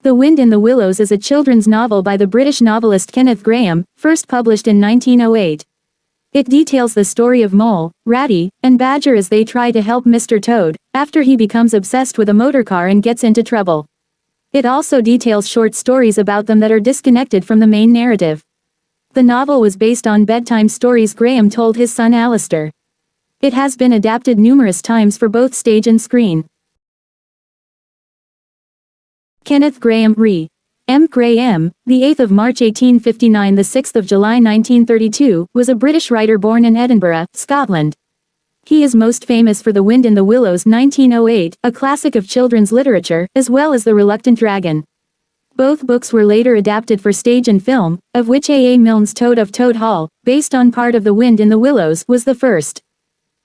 The Wind in the Willows is a children's novel by the British novelist Kenneth Grahame, first published in 1908. It details the story of Mole, Ratty, and Badger as they try to help Mr. Toad, after he becomes obsessed with a motorcar and gets into trouble. It also details short stories about them that are disconnected from the main narrative. The novel was based on bedtime stories Grahame told his son Alistair. It has been adapted numerous times for both stage and screen. Kenneth Grahame Re. M. Grahame, the 8th of March 1859 the 6th of July 1932, was a British writer born in Edinburgh, Scotland. He is most famous for The Wind in the Willows 1908, a classic of children's literature, as well as The Reluctant Dragon. Both books were later adapted for stage and film, of which A. A. Milne's Toad of Toad Hall, based on part of The Wind in the Willows, was the first.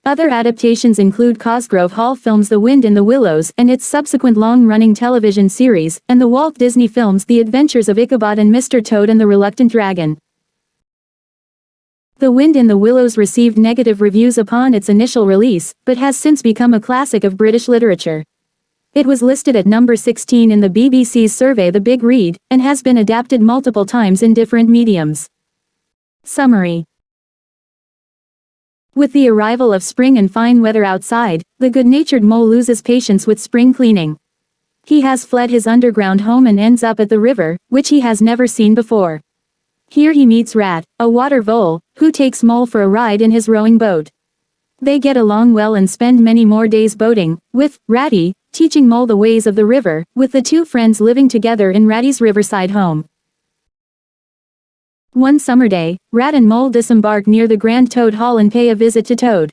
Other adaptations include Cosgrove Hall Films' The Wind in the Willows and its subsequent long-running television series, and the Walt Disney films The Adventures of Ichabod and Mr. Toad and the Reluctant Dragon. The Wind in the Willows received negative reviews upon its initial release, but has since become a classic of British literature. It was listed at number 16 in the BBC's survey The Big Read, and has been adapted multiple times in different mediums. Summary. With the arrival of spring and fine weather outside, the good-natured mole loses patience with spring cleaning. He has fled his underground home and ends up at the river, which he has never seen before. Here he meets Rat, a water vole, who takes Mole for a ride in his rowing boat. They get along well and spend many more days boating, with Ratty teaching Mole the ways of the river, with the two friends living together in Ratty's riverside home. One summer day, Rat and Mole disembark near the Grand Toad Hall and pay a visit to Toad.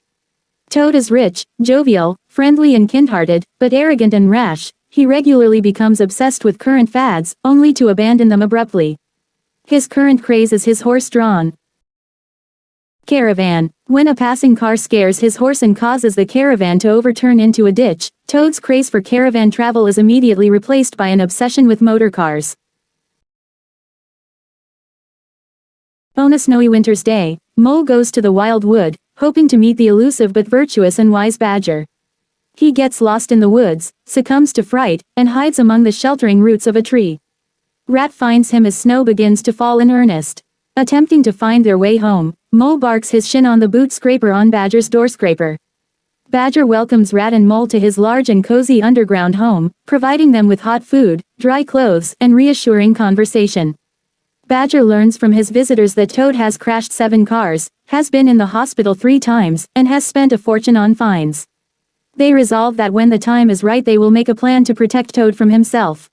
Toad is rich, jovial, friendly and kind-hearted, but arrogant and rash. He regularly becomes obsessed with current fads, only to abandon them abruptly. His current craze is his horse-drawn caravan. When a passing car scares his horse and causes the caravan to overturn into a ditch, Toad's craze for caravan travel is immediately replaced by an obsession with motor cars. On a snowy winter's day, Mole goes to the wild wood, hoping to meet the elusive but virtuous and wise Badger. He gets lost in the woods, succumbs to fright, and hides among the sheltering roots of a tree. Rat finds him as snow begins to fall in earnest. Attempting to find their way home, Mole barks his shin on the boot scraper on Badger's door scraper. Badger welcomes Rat and Mole to his large and cozy underground home, providing them with hot food, dry clothes, and reassuring conversation. Badger learns from his visitors that Toad has crashed 7 cars, has been in the hospital 3 times, and has spent a fortune on fines. They resolve that when the time is right they will make a plan to protect Toad from himself.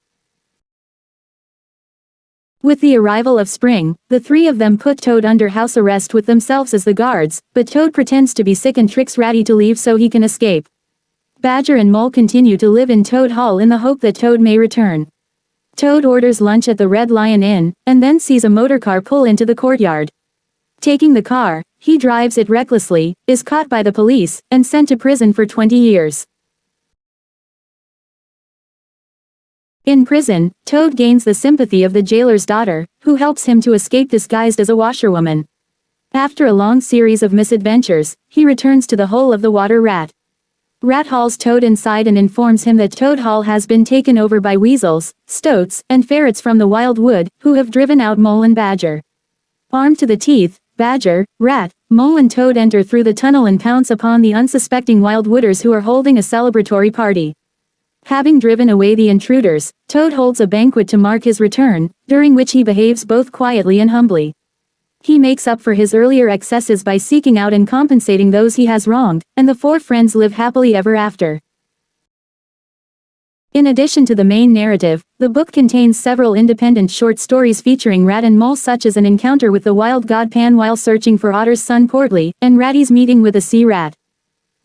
With the arrival of spring, the 3 of them put Toad under house arrest with themselves as the guards, but Toad pretends to be sick and tricks Ratty to leave so he can escape. Badger and Mole continue to live in Toad Hall in the hope that Toad may return. Toad orders lunch at the Red Lion Inn, and then sees a motorcar pull into the courtyard. Taking the car, he drives it recklessly, is caught by the police, and sent to prison for 20 years. In prison, Toad gains the sympathy of the jailer's daughter, who helps him to escape disguised as a washerwoman. After a long series of misadventures, he returns to the hole of the water rat. Rat hauls Toad inside and informs him that Toad Hall has been taken over by weasels, stoats, and ferrets from the wild wood, who have driven out Mole and Badger. Armed to the teeth, Badger, Rat, Mole and Toad enter through the tunnel and pounce upon the unsuspecting wild wooders who are holding a celebratory party. Having driven away the intruders, Toad holds a banquet to mark his return, during which he behaves both quietly and humbly. He makes up for his earlier excesses by seeking out and compensating those he has wronged, and the 4 friends live happily ever after. In addition to the main narrative, the book contains several independent short stories featuring Rat and Mole, such as an encounter with the wild god Pan while searching for Otter's son Portly, and Ratty's meeting with a sea rat.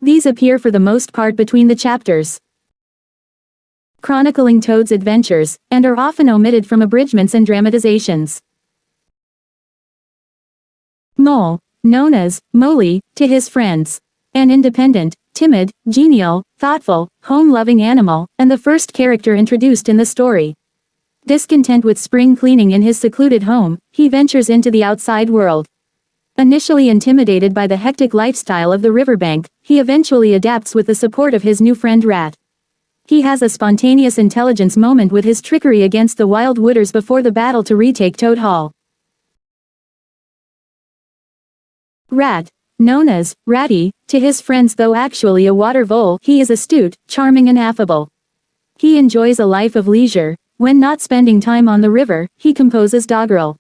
These appear for the most part between the chapters, chronicling Toad's adventures, and are often omitted from abridgments and dramatizations. Mole, known as Moley to his friends. An independent, timid, genial, thoughtful, home-loving animal, and the first character introduced in the story. Discontent with spring cleaning in his secluded home, he ventures into the outside world. Initially intimidated by the hectic lifestyle of the riverbank, he eventually adapts with the support of his new friend Rat. He has a spontaneous intelligence moment with his trickery against the Wild Wooders before the battle to retake Toad Hall. Rat. Known as Ratty to his friends, though actually a water vole, he is astute, charming and affable. He enjoys a life of leisure. When not spending time on the river, he composes doggerel.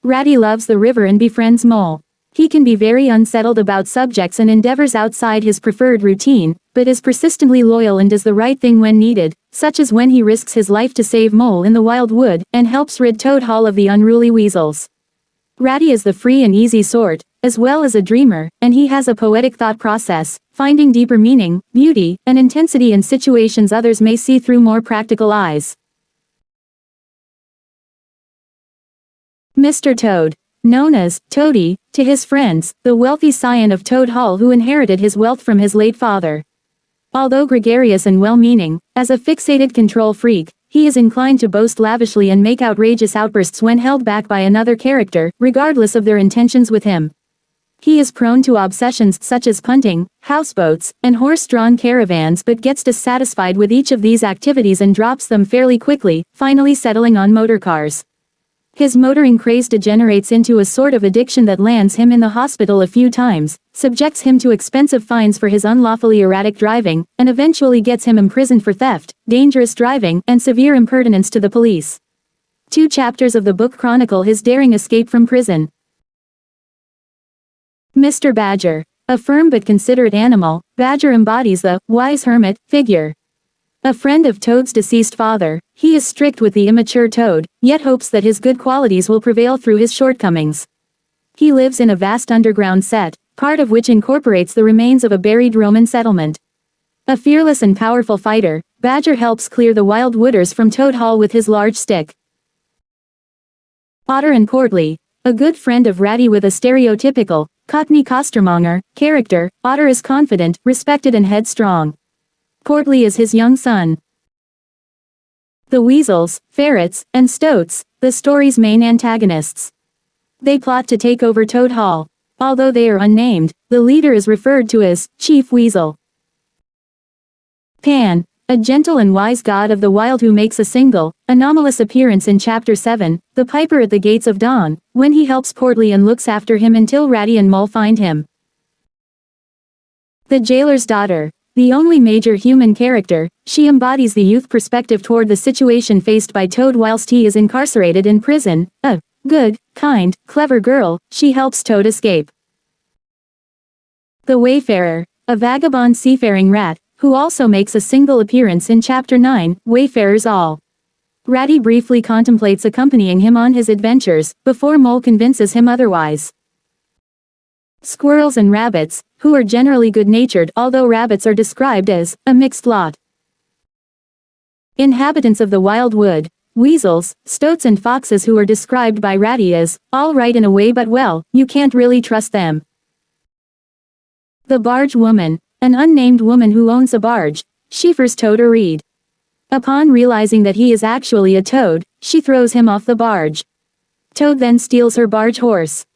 Ratty loves the river and befriends Mole. He can be very unsettled about subjects and endeavors outside his preferred routine, but is persistently loyal and does the right thing when needed, such as when he risks his life to save Mole in the Wild Wood and helps rid Toad Hall of the unruly weasels. Ratty is the free and easy sort, as well as a dreamer, and he has a poetic thought process, finding deeper meaning, beauty, and intensity in situations others may see through more practical eyes. Mr. Toad. Known as Toady to his friends, the wealthy scion of Toad Hall who inherited his wealth from his late father. Although gregarious and well-meaning, as a fixated control freak, he is inclined to boast lavishly and make outrageous outbursts when held back by another character, regardless of their intentions with him. He is prone to obsessions such as punting, houseboats, and horse-drawn caravans, but gets dissatisfied with each of these activities and drops them fairly quickly, finally settling on motorcars. His motoring craze degenerates into a sort of addiction that lands him in the hospital a few times, subjects him to expensive fines for his unlawfully erratic driving, and eventually gets him imprisoned for theft, dangerous driving, and severe impertinence to the police. 2 chapters of the book chronicle his daring escape from prison. Mr. Badger. A firm but considerate animal, Badger embodies the wise hermit figure. A friend of Toad's deceased father, he is strict with the immature Toad, yet hopes that his good qualities will prevail through his shortcomings. He lives in a vast underground set, part of which incorporates the remains of a buried Roman settlement. A fearless and powerful fighter, Badger helps clear the Wild Wooders from Toad Hall with his large stick. Otter and Portly. A good friend of Ratty with a stereotypical, Cockney costermonger character, Otter is confident, respected and headstrong. Portly is his young son. The Weasels, Ferrets, and Stoats, the story's main antagonists. They plot to take over Toad Hall. Although they are unnamed, the leader is referred to as Chief Weasel. Pan. A gentle and wise god of the wild who makes a single, anomalous appearance in Chapter 7, The Piper at the Gates of Dawn, when he helps Portly and looks after him until Ratty and Mole find him. The Jailer's Daughter. The only major human character, she embodies the youth perspective toward the situation faced by Toad whilst he is incarcerated in prison. A good, kind, clever girl, she helps Toad escape. The Wayfarer. A vagabond seafaring rat, who also makes a single appearance in Chapter 9, Wayfarers All. Ratty briefly contemplates accompanying him on his adventures, before Mole convinces him otherwise. Squirrels and rabbits, who are generally good-natured, although rabbits are described as a mixed lot. Inhabitants of the Wild Wood. Weasels, Stoats and foxes who are described by Ratty as all right in a way but well, you can't really trust them. The Barge Woman. An unnamed woman who owns a barge. She first Toad a reed. Upon realizing that he is actually a toad, she throws him off the barge. Toad then steals her barge horse.